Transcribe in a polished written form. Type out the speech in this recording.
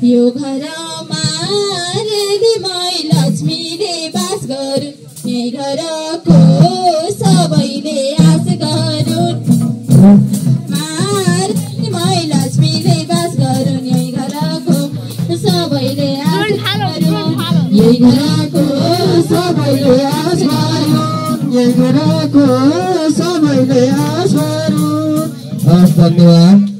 यो घरमा रेलीमै लक्ष्मीले बास गरुन्, यही घरको सबैले आश गरुन्। रेलीमै लक्ष्मीले बास गरुन्, यही घरको सबैले आश गरुन्। यही घरको सबैले आश गरुन्, यही घरको सबैले आश गरुन्। धन्यवाद।